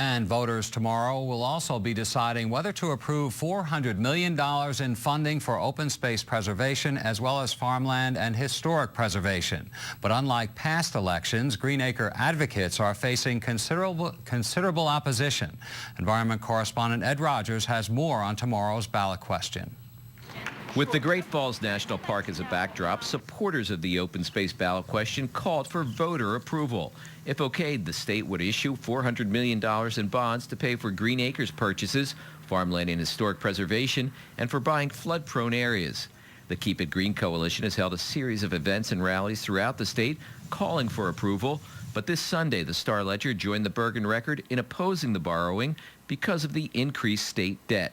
And voters tomorrow will also be deciding whether to approve $400 million in funding for open space preservation as well as farmland and historic preservation. But unlike past elections, Greenacre advocates are facing considerable opposition. Environment correspondent Ed Rogers has more on tomorrow's ballot question. With the Great Falls National Park as a backdrop, supporters of the open space ballot question called for voter approval. If okayed, the state would issue $400 million in bonds to pay for Greenacre's purchases, farmland and historic preservation, and for buying flood-prone areas. The Keep It Green Coalition has held a series of events and rallies throughout the state calling for approval. But this Sunday, the Star-Ledger joined the Bergen Record in opposing the borrowing because of the increased state debt.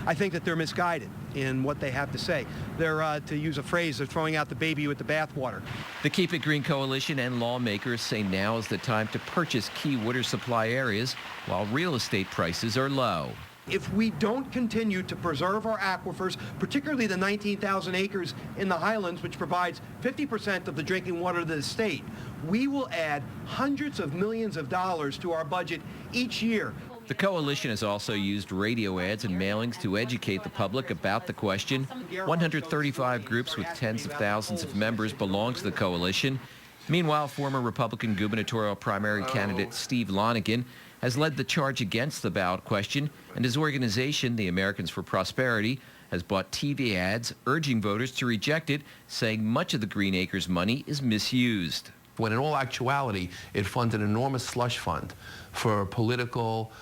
I think that they're misguided in what they have to say. They're, to use a phrase, they're throwing out the baby with the bathwater. The Keep It Green Coalition and lawmakers say now is the time to purchase key water supply areas while real estate prices are low. If we don't continue to preserve our aquifers, particularly the 19,000 acres in the highlands, which provides 50% of the drinking water of the state, we will add hundreds of millions of dollars to our budget each year. The coalition has also used radio ads and mailings to educate the public about the question. 135 groups with tens of thousands of members belong to the coalition. Meanwhile, former Republican gubernatorial primary candidate Steve Lonegan has led the charge against the ballot question, and his organization, the Americans for Prosperity, has bought TV ads urging voters to reject it, saying much of the Greenacres money is misused. When in all actuality, it funds an enormous slush fund for political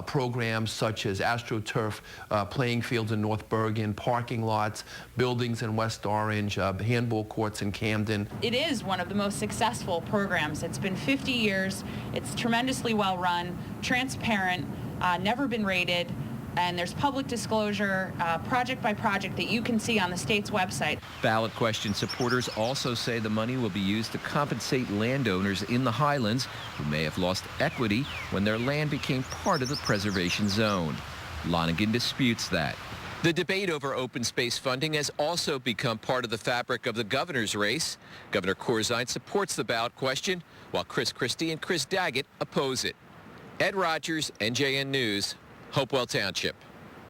programs such as AstroTurf, playing fields in North Bergen, parking lots, buildings in West Orange, handball courts in Camden. It is one of the most successful programs. It's been 50 years. It's tremendously well run, transparent, never been rated, and there's public disclosure project by project that you can see on the state's website. Ballot question supporters also say the money will be used to compensate landowners in the highlands who may have lost equity when their land became part of the preservation zone. Lonegan disputes that. The debate over open space funding has also become part of the fabric of the governor's race. Governor Corzine supports the ballot question, while Chris Christie and Chris Daggett oppose it. Ed Rogers, NJN News, Hopewell Township.